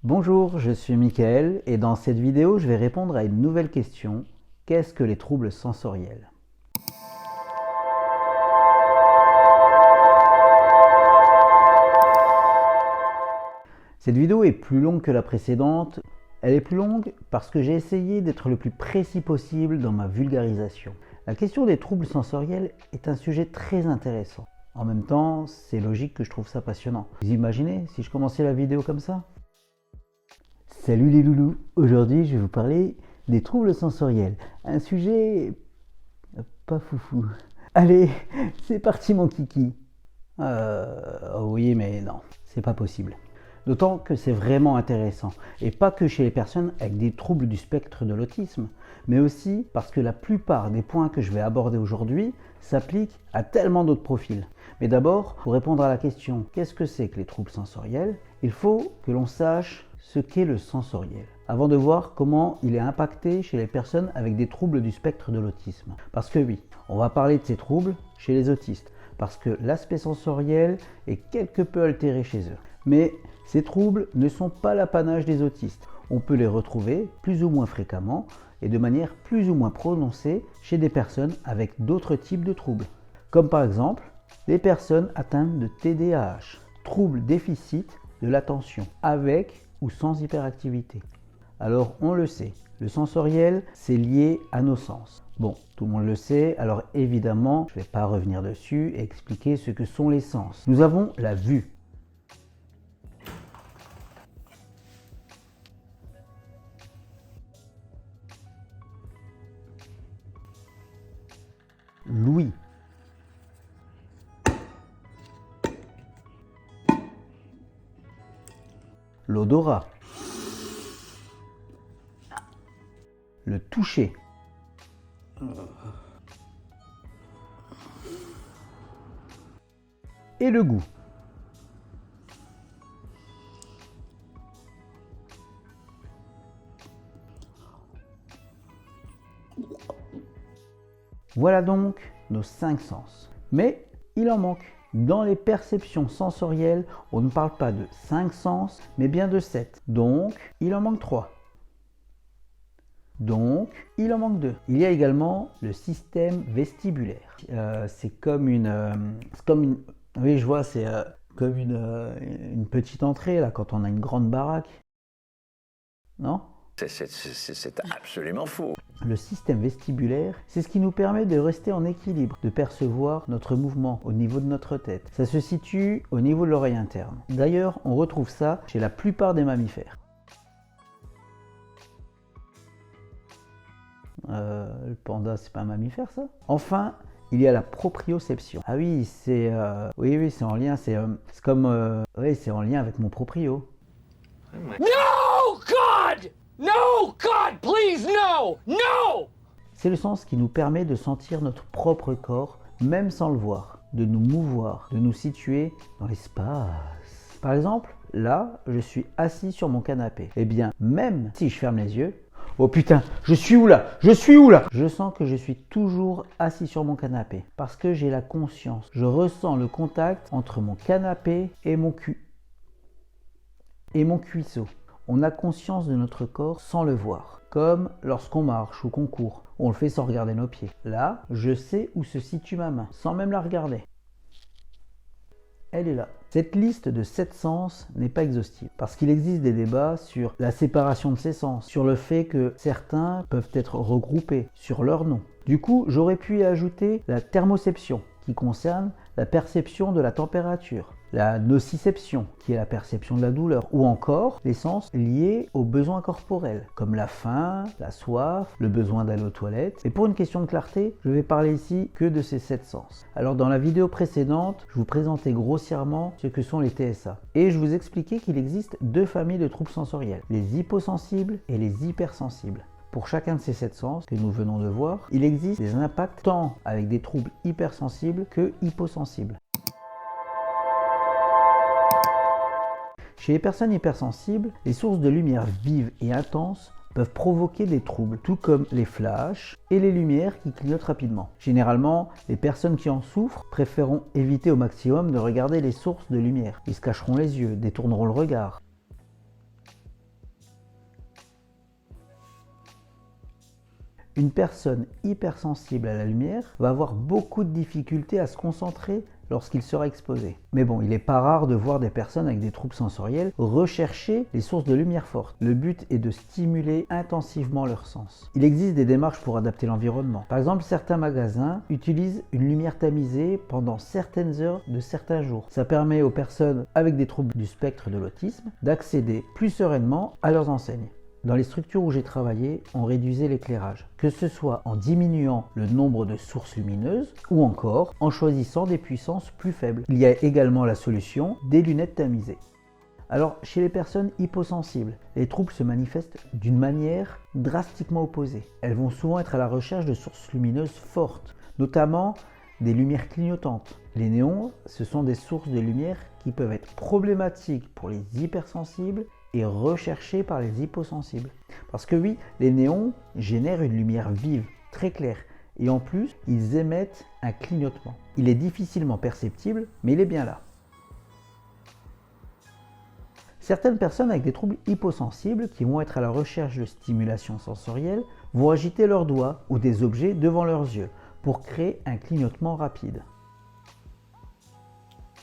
Bonjour, je suis Mickaël et dans cette vidéo, je vais répondre à une nouvelle question. Qu'est-ce que les troubles sensoriels? Cette vidéo est plus longue que la précédente. Elle est plus longue parce que j'ai essayé d'être le plus précis possible dans ma vulgarisation. La question des troubles sensoriels est un sujet très intéressant. En même temps, c'est logique que je trouve ça passionnant. Vous imaginez si je commençais la vidéo comme ça? Salut les loulous, aujourd'hui je vais vous parler des troubles sensoriels, un sujet pas foufou. Allez, c'est parti mon kiki. Oui mais non, c'est pas possible. D'autant que c'est vraiment intéressant, et pas que chez les personnes avec des troubles du spectre de l'autisme, mais aussi parce que la plupart des points que je vais aborder aujourd'hui s'appliquent à tellement d'autres profils. Mais d'abord, pour répondre à la question qu'est-ce que c'est que les troubles sensoriels, il faut que l'on sache ce qu'est le sensoriel, avant de voir comment il est impacté chez les personnes avec des troubles du spectre de l'autisme. Parce que oui, on va parler de ces troubles chez les autistes, parce que l'aspect sensoriel est quelque peu altéré chez eux. Mais ces troubles ne sont pas l'apanage des autistes. On peut les retrouver plus ou moins fréquemment et de manière plus ou moins prononcée chez des personnes avec d'autres types de troubles, comme par exemple les personnes atteintes de TDAH, troubles déficit de l'attention, avec ou sans hyperactivité. Alors on le sait, le sensoriel c'est lié à nos sens. Bon, tout le monde le sait, alors évidemment je ne vais pas revenir dessus et expliquer ce que sont les sens. Nous avons la vue. L'ouïe. L'odorat. Le toucher. Et le goût. Voilà donc nos 5 sens. Mais il en manque. Dans les perceptions sensorielles, on ne parle pas de 5 sens, mais bien de 7. Donc, il en manque 3. Donc, il en manque 2. Il y a également le système vestibulaire. C'est comme une... oui, je vois, c'est comme une petite entrée, là, quand on a une grande baraque. Non ? C'est absolument faux. Le système vestibulaire, c'est ce qui nous permet de rester en équilibre, de percevoir notre mouvement au niveau de notre tête. Ça se situe au niveau de l'oreille interne. D'ailleurs, on retrouve ça chez la plupart des mammifères. Le panda, c'est pas un mammifère, ça? Enfin, il y a la proprioception. Ah oui, c'est oui, c'est en lien, c'est comme oui, c'est en lien avec mon proprio. No, God! No, God, please, no! No! C'est le sens qui nous permet de sentir notre propre corps, même sans le voir, de nous mouvoir, de nous situer dans l'espace. Par exemple, là, je suis assis sur mon canapé. Eh bien, même si je ferme les yeux, oh putain, je suis où là? Je suis où là? Je sens que je suis toujours assis sur mon canapé, parce que j'ai la conscience. Je ressens le contact entre mon canapé et mon cuisseau. On a conscience de notre corps sans le voir, comme lorsqu'on marche ou qu'on court. On le fait sans regarder nos pieds. Là, je sais où se situe ma main, sans même la regarder. Elle est là. Cette liste de 7 sens n'est pas exhaustive, parce qu'il existe des débats sur la séparation de ces sens, sur le fait que certains peuvent être regroupés, sur leur nom. Du coup, j'aurais pu y ajouter la thermoception, qui concerne la perception de la température, la nociception, qui est la perception de la douleur, ou encore les sens liés aux besoins corporels, comme la faim, la soif, le besoin d'aller aux toilettes. Et pour une question de clarté, je vais parler ici que de ces 7 sens. Alors dans la vidéo précédente, je vous présentais grossièrement ce que sont les TSA. Et je vous expliquais qu'il existe 2 familles de troubles sensoriels, les hyposensibles et les hypersensibles. Pour chacun de ces 7 sens que nous venons de voir, il existe des impacts tant avec des troubles hypersensibles que hyposensibles. Chez les personnes hypersensibles, les sources de lumière vives et intenses peuvent provoquer des troubles, tout comme les flashs et les lumières qui clignotent rapidement. Généralement, les personnes qui en souffrent préféreront éviter au maximum de regarder les sources de lumière. Ils se cacheront les yeux, détourneront le regard. Une personne hypersensible à la lumière va avoir beaucoup de difficultés à se concentrer lorsqu'il sera exposé. Mais bon, il n'est pas rare de voir des personnes avec des troubles sensoriels rechercher les sources de lumière forte. Le but est de stimuler intensivement leurs sens. Il existe des démarches pour adapter l'environnement. Par exemple, certains magasins utilisent une lumière tamisée pendant certaines heures de certains jours. Ça permet aux personnes avec des troubles du spectre de l'autisme d'accéder plus sereinement à leurs enseignes. Dans les structures où j'ai travaillé, on réduisait l'éclairage, que ce soit en diminuant le nombre de sources lumineuses ou encore en choisissant des puissances plus faibles. Il y a également la solution des lunettes tamisées. Alors, chez les personnes hyposensibles, les troubles se manifestent d'une manière drastiquement opposée. Elles vont souvent être à la recherche de sources lumineuses fortes, notamment des lumières clignotantes. Les néons, ce sont des sources de lumière qui peuvent être problématiques pour les hypersensibles et recherchés par les hyposensibles. Parce que oui, les néons génèrent une lumière vive, très claire, et en plus, ils émettent un clignotement. Il est difficilement perceptible, mais il est bien là. Certaines personnes avec des troubles hyposensibles qui vont être à la recherche de stimulation sensorielle vont agiter leurs doigts ou des objets devant leurs yeux pour créer un clignotement rapide.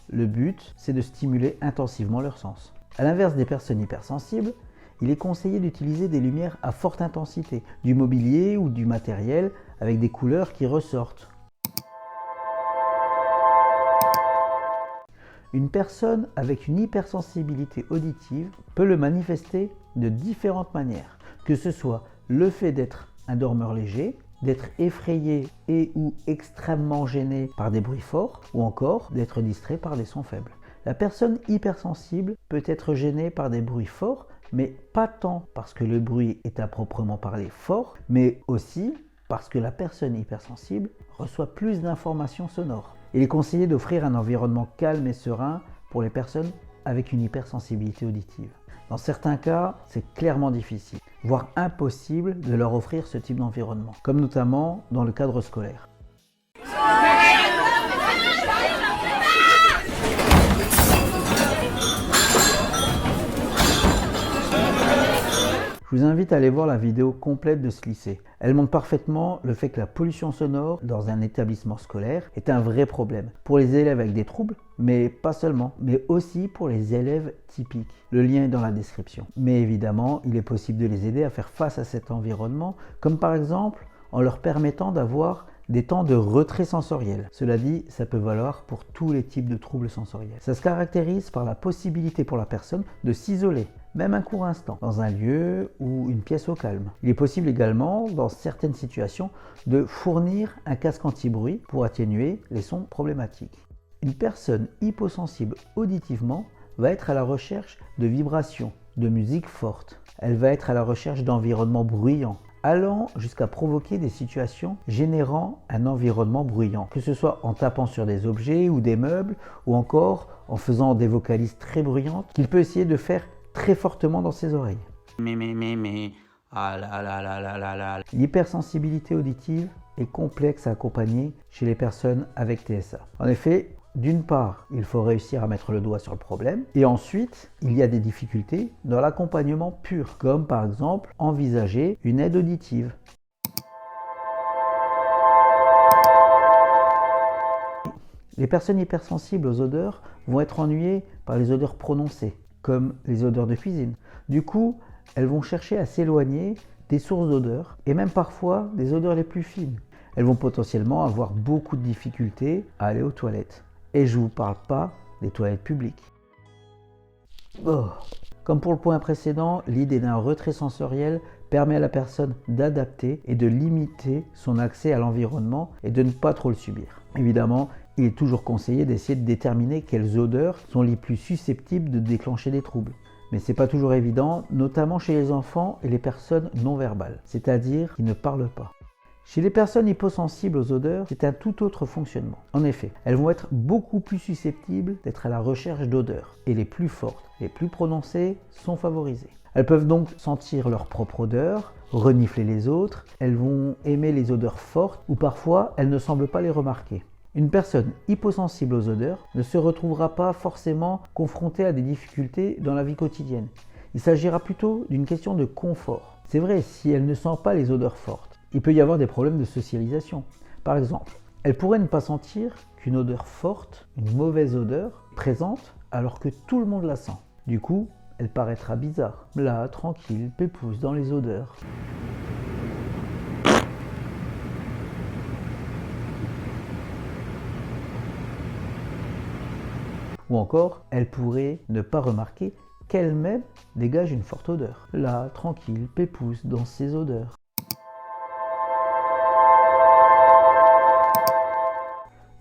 Le but, c'est de stimuler intensivement leurs sens. A l'inverse des personnes hypersensibles, il est conseillé d'utiliser des lumières à forte intensité, du mobilier ou du matériel avec des couleurs qui ressortent. Une personne avec une hypersensibilité auditive peut le manifester de différentes manières, que ce soit le fait d'être un dormeur léger, d'être effrayé et ou extrêmement gêné par des bruits forts, ou encore d'être distrait par des sons faibles. La personne hypersensible peut être gênée par des bruits forts, mais pas tant parce que le bruit est à proprement parler fort, mais aussi parce que la personne hypersensible reçoit plus d'informations sonores. Il est conseillé d'offrir un environnement calme et serein pour les personnes avec une hypersensibilité auditive. Dans certains cas, c'est clairement difficile, voire impossible de leur offrir ce type d'environnement, comme notamment dans le cadre scolaire. Je vous invite à aller voir la vidéo complète de ce lycée. Elle montre parfaitement le fait que la pollution sonore dans un établissement scolaire est un vrai problème pour les élèves avec des troubles, mais pas seulement, mais aussi pour les élèves typiques. Le lien est dans la description. Mais évidemment, il est possible de les aider à faire face à cet environnement, comme par exemple en leur permettant d'avoir des temps de retrait sensoriel. Cela dit, ça peut valoir pour tous les types de troubles sensoriels. Ça se caractérise par la possibilité pour la personne de s'isoler, même un court instant, dans un lieu ou une pièce au calme. Il est possible également, dans certaines situations, de fournir un casque anti-bruit pour atténuer les sons problématiques. Une personne hyposensible auditivement va être à la recherche de vibrations, de musique forte. Elle va être à la recherche d'environnements bruyants, allant jusqu'à provoquer des situations générant un environnement bruyant, que ce soit en tapant sur des objets ou des meubles, ou encore en faisant des vocalises très bruyantes qu'il peut essayer de faire très fortement dans ses oreilles. L'hypersensibilité auditive est complexe à accompagner chez les personnes avec TSA. En effet, d'une part, il faut réussir à mettre le doigt sur le problème, et ensuite, il y a des difficultés dans l'accompagnement pur, comme par exemple envisager une aide auditive. Les personnes hypersensibles aux odeurs vont être ennuyées par les odeurs prononcées, comme les odeurs de cuisine. Du coup, elles vont chercher à s'éloigner des sources d'odeurs, et même parfois des odeurs les plus fines. Elles vont potentiellement avoir beaucoup de difficultés à aller aux toilettes. Et je ne vous parle pas des toilettes publiques. Comme pour le point précédent, l'idée d'un retrait sensoriel permet à la personne d'adapter et de limiter son accès à l'environnement et de ne pas trop le subir. Évidemment, il est toujours conseillé d'essayer de déterminer quelles odeurs sont les plus susceptibles de déclencher des troubles. Mais ce n'est pas toujours évident, notamment chez les enfants et les personnes non verbales, c'est-à-dire qui ne parlent pas. Chez les personnes hyposensibles aux odeurs, c'est un tout autre fonctionnement. En effet, elles vont être beaucoup plus susceptibles d'être à la recherche d'odeurs, et les plus fortes, les plus prononcées sont favorisées. Elles peuvent donc sentir leur propre odeur, renifler les autres, elles vont aimer les odeurs fortes, ou parfois elles ne semblent pas les remarquer. Une personne hyposensible aux odeurs ne se retrouvera pas forcément confrontée à des difficultés dans la vie quotidienne. Il s'agira plutôt d'une question de confort. C'est vrai, si elle ne sent pas les odeurs fortes, Il peut y avoir des problèmes de socialisation. Par exemple, elle pourrait ne pas sentir qu'une odeur forte, une mauvaise odeur, présente alors que tout le monde la sent. Du coup, elle paraîtra bizarre, là, tranquille, pépouze dans les odeurs. Ou encore, elle pourrait ne pas remarquer qu'elle-même dégage une forte odeur, là, tranquille, pépouze dans ses odeurs.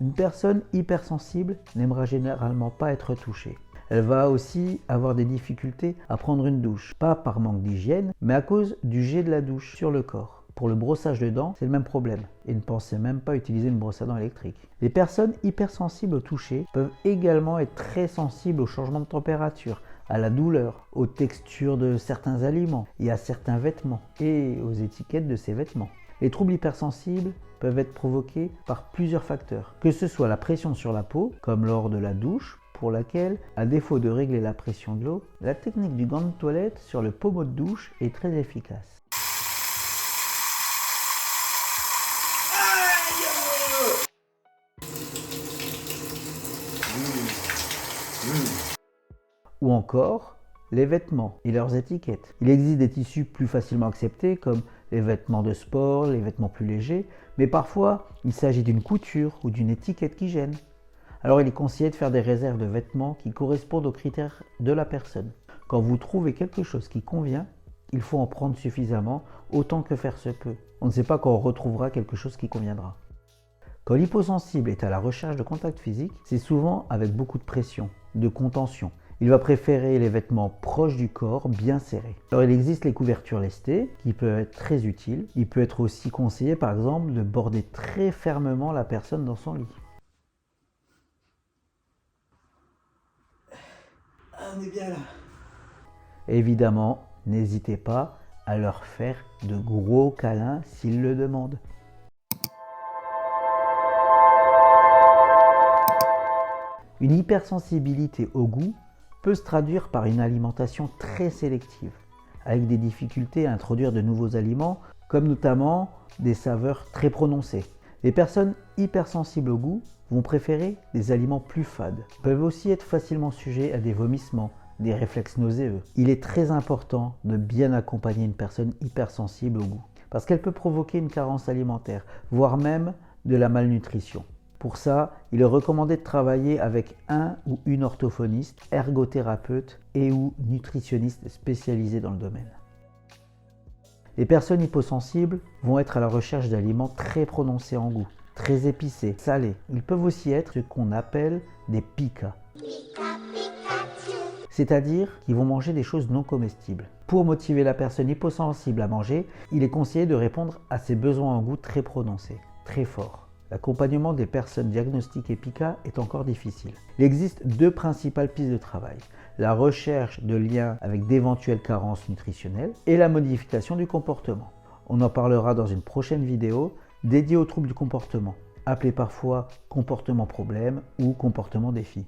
Une personne hypersensible n'aimera généralement pas être touchée. Elle va aussi avoir des difficultés à prendre une douche, pas par manque d'hygiène, mais à cause du jet de la douche sur le corps. Pour le brossage de dents, c'est le même problème. Et ne pensez même pas utiliser une brosse à dents électrique. Les personnes hypersensibles au toucher peuvent également être très sensibles aux changements de température, à la douleur, aux textures de certains aliments et à certains vêtements et aux étiquettes de ces vêtements. Les troubles hypersensibles peuvent être provoqués par plusieurs facteurs, que ce soit la pression sur la peau, comme lors de la douche, pour laquelle, à défaut de régler la pression de l'eau, la technique du gant de toilette sur le pommeau de douche est très efficace. Ou encore les vêtements et leurs étiquettes. Il existe des tissus plus facilement acceptés comme les vêtements de sport, les vêtements plus légers, mais parfois il s'agit d'une couture ou d'une étiquette qui gêne. Alors il est conseillé de faire des réserves de vêtements qui correspondent aux critères de la personne. Quand vous trouvez quelque chose qui convient, il faut en prendre suffisamment, autant que faire se peut. On ne sait pas quand on retrouvera quelque chose qui conviendra. Quand l'hyposensible est à la recherche de contact physique, c'est souvent avec beaucoup de pression, de contention. Il va préférer les vêtements proches du corps, bien serrés. Alors il existe les couvertures lestées, qui peuvent être très utiles. Il peut être aussi conseillé par exemple de border très fermement la personne dans son lit. On est bien là. Évidemment, n'hésitez pas à leur faire de gros câlins s'ils le demandent. Une hypersensibilité au goût peut se traduire par une alimentation très sélective, avec des difficultés à introduire de nouveaux aliments, comme notamment des saveurs très prononcées. Les personnes hypersensibles au goût vont préférer des aliments plus fades, peuvent aussi être facilement sujets à des vomissements, des réflexes nauséeux. Il est très important de bien accompagner une personne hypersensible au goût, parce qu'elle peut provoquer une carence alimentaire, voire même de la malnutrition. Pour ça, il est recommandé de travailler avec un ou une orthophoniste, ergothérapeute et ou nutritionniste spécialisé dans le domaine. Les personnes hyposensibles vont être à la recherche d'aliments très prononcés en goût, très épicés, salés. Ils peuvent aussi être ce qu'on appelle des pikas, c'est-à-dire qu'ils vont manger des choses non comestibles. Pour motiver la personne hyposensible à manger, il est conseillé de répondre à ses besoins en goût très prononcés, très forts. L'accompagnement des personnes diagnostiquées PICA est encore difficile. Il existe deux principales pistes de travail. La recherche de liens avec d'éventuelles carences nutritionnelles et la modification du comportement. On en parlera dans une prochaine vidéo dédiée aux troubles du comportement, appelés parfois comportement problème ou comportement défi.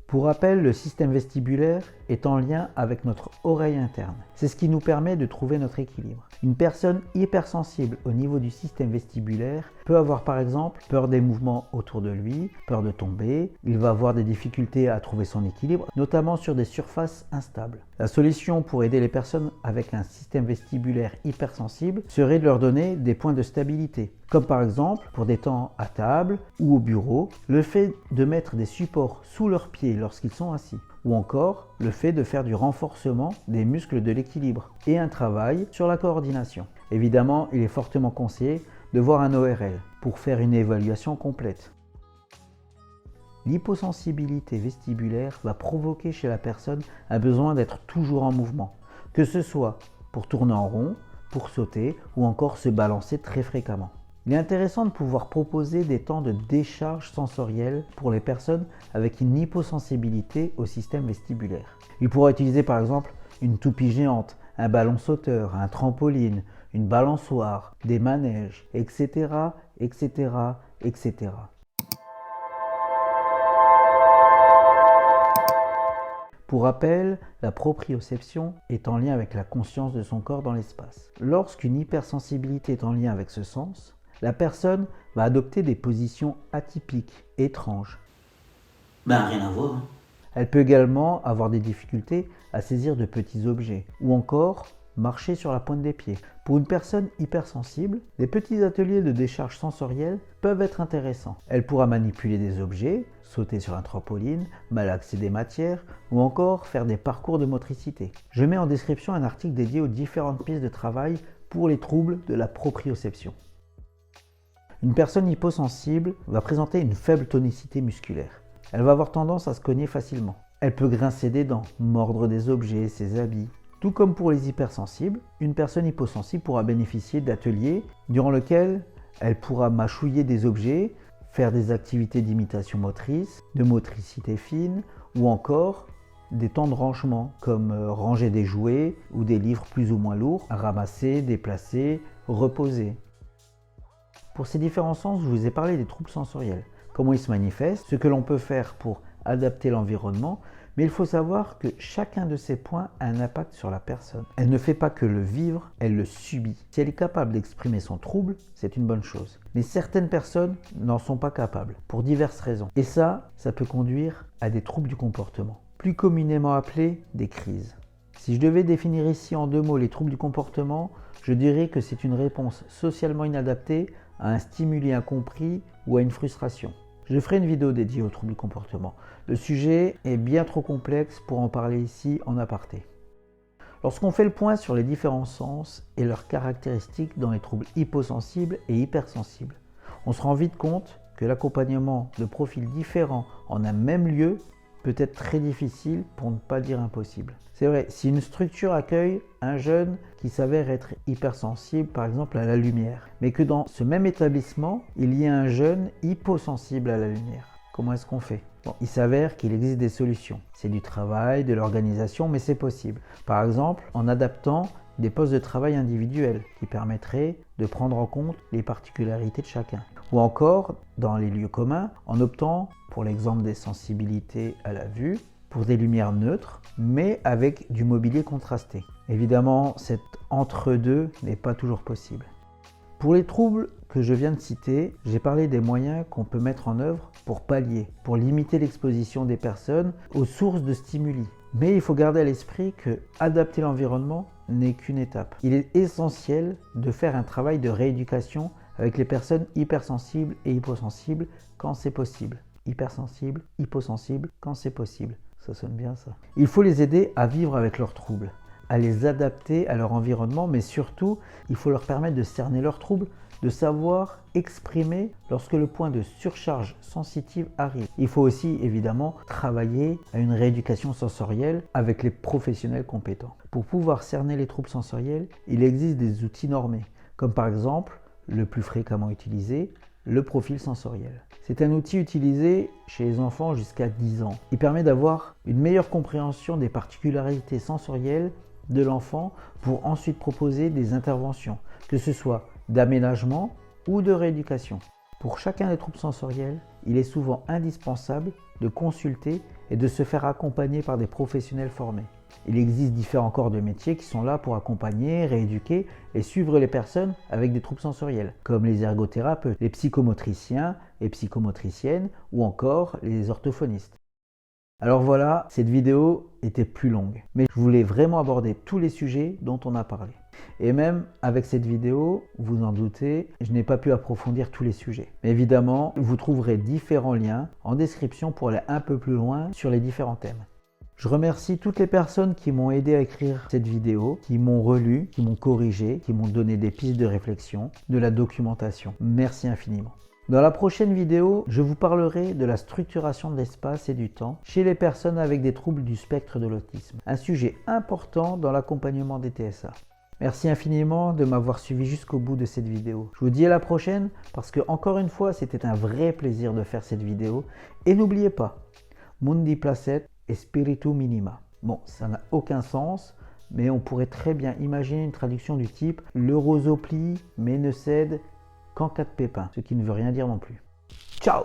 Pour rappel, le système vestibulaire est en lien avec notre oreille interne. C'est ce qui nous permet de trouver notre équilibre. Une personne hypersensible au niveau du système vestibulaire peut avoir par exemple peur des mouvements autour de lui, peur de tomber, il va avoir des difficultés à trouver son équilibre, notamment sur des surfaces instables. La solution pour aider les personnes avec un système vestibulaire hypersensible serait de leur donner des points de stabilité, comme par exemple pour des temps à table ou au bureau, le fait de mettre des supports sous leurs pieds lorsqu'ils sont assis, ou encore le fait de faire du renforcement des muscles de l'équilibre et un travail sur la coordination. Évidemment, il est fortement conseillé de voir un ORL pour faire une évaluation complète. L'hyposensibilité vestibulaire va provoquer chez la personne un besoin d'être toujours en mouvement, que ce soit pour tourner en rond, pour sauter ou encore se balancer très fréquemment. Il est intéressant de pouvoir proposer des temps de décharge sensorielle pour les personnes avec une hyposensibilité au système vestibulaire. Il pourra utiliser par exemple une toupie géante, un ballon sauteur, un trampoline, une balançoire, des manèges, etc., etc., etc. Pour rappel, la proprioception est en lien avec la conscience de son corps dans l'espace. Lorsqu'une hypersensibilité est en lien avec ce sens, la personne va adopter des positions atypiques, étranges. Rien à voir. Elle peut également avoir des difficultés à saisir de petits objets ou encore marcher sur la pointe des pieds. Pour une personne hypersensible, les petits ateliers de décharge sensorielle peuvent être intéressants. Elle pourra manipuler des objets, sauter sur un trampoline, malaxer des matières ou encore faire des parcours de motricité. Je mets en description un article dédié aux différentes pistes de travail pour les troubles de la proprioception. Une personne hyposensible va présenter une faible tonicité musculaire. Elle va avoir tendance à se cogner facilement. Elle peut grincer des dents, mordre des objets, ses habits. Tout comme pour les hypersensibles, une personne hyposensible pourra bénéficier d'ateliers durant lesquels elle pourra mâchouiller des objets, faire des activités d'imitation motrice, de motricité fine ou encore des temps de rangement comme ranger des jouets ou des livres plus ou moins lourds à ramasser, déplacer, reposer. Pour ces différents sens, je vous ai parlé des troubles sensoriels, comment ils se manifestent, ce que l'on peut faire pour adapter l'environnement, mais il faut savoir que chacun de ces points a un impact sur la personne. Elle ne fait pas que le vivre, elle le subit. Si elle est capable d'exprimer son trouble, c'est une bonne chose. Mais certaines personnes n'en sont pas capables, pour diverses raisons. Et ça peut conduire à des troubles du comportement, plus communément appelés des crises. Si je devais définir ici en 2 mots les troubles du comportement, je dirais que c'est une réponse socialement inadaptée à un stimuli incompris ou à une frustration. Je ferai une vidéo dédiée aux troubles du comportement. Le sujet est bien trop complexe pour en parler ici en aparté. Lorsqu'on fait le point sur les différents sens et leurs caractéristiques dans les troubles hyposensibles et hypersensibles, on se rend vite compte que l'accompagnement de profils différents en un même lieu peut être très difficile, pour ne pas dire impossible. C'est vrai, si une structure accueille un jeune qui s'avère être hypersensible, par exemple à la lumière, mais que dans ce même établissement, il y a un jeune hyposensible à la lumière, comment est-ce qu'on fait? Il s'avère qu'il existe des solutions. C'est du travail, de l'organisation, mais c'est possible. Par exemple, en adaptant des postes de travail individuels qui permettraient de prendre en compte les particularités de chacun. Ou encore, dans les lieux communs, en optant, pour l'exemple des sensibilités à la vue, pour des lumières neutres, mais avec du mobilier contrasté. Évidemment, cet entre-deux n'est pas toujours possible. Pour les troubles que je viens de citer, j'ai parlé des moyens qu'on peut mettre en œuvre pour pallier, pour limiter l'exposition des personnes aux sources de stimuli. Mais il faut garder à l'esprit que adapter l'environnement n'est qu'une étape. Il est essentiel de faire un travail de rééducation avec les personnes hypersensibles et hyposensibles quand c'est possible. Hypersensibles, hyposensibles quand c'est possible. Ça sonne bien ça. Il faut les aider à vivre avec leurs troubles, à les adapter à leur environnement, mais surtout, il faut leur permettre de cerner leurs troubles, de savoir exprimer lorsque le point de surcharge sensitive arrive. Il faut aussi évidemment travailler à une rééducation sensorielle avec les professionnels compétents. Pour pouvoir cerner les troubles sensoriels, il existe des outils normés, comme par exemple, le plus fréquemment utilisé, le profil sensoriel. C'est un outil utilisé chez les enfants jusqu'à 10 ans. Il permet d'avoir une meilleure compréhension des particularités sensorielles de l'enfant pour ensuite proposer des interventions, que ce soit d'aménagement ou de rééducation. Pour chacun des troubles sensoriels, il est souvent indispensable de consulter et de se faire accompagner par des professionnels formés. Il existe différents corps de métier qui sont là pour accompagner, rééduquer et suivre les personnes avec des troubles sensoriels, comme les ergothérapeutes, les psychomotriciens et psychomotriciennes ou encore les orthophonistes. Alors voilà, cette vidéo était plus longue, mais je voulais vraiment aborder tous les sujets dont on a parlé. Et même avec cette vidéo, vous en doutez, je n'ai pas pu approfondir tous les sujets. Mais évidemment, vous trouverez différents liens en description pour aller un peu plus loin sur les différents thèmes. Je remercie toutes les personnes qui m'ont aidé à écrire cette vidéo, qui m'ont relu, qui m'ont corrigé, qui m'ont donné des pistes de réflexion, de la documentation. Merci infiniment. Dans la prochaine vidéo, je vous parlerai de la structuration de l'espace et du temps chez les personnes avec des troubles du spectre de l'autisme, un sujet important dans l'accompagnement des TSA. Merci infiniment de m'avoir suivi jusqu'au bout de cette vidéo. Je vous dis à la prochaine parce que, encore une fois, c'était un vrai plaisir de faire cette vidéo. Et n'oubliez pas, Mundi Placet et Spiritu Minima. Bon, ça n'a aucun sens, mais on pourrait très bien imaginer une traduction du type « Le roseau plie, mais ne cède qu'en cas de pépin », ce qui ne veut rien dire non plus. Ciao!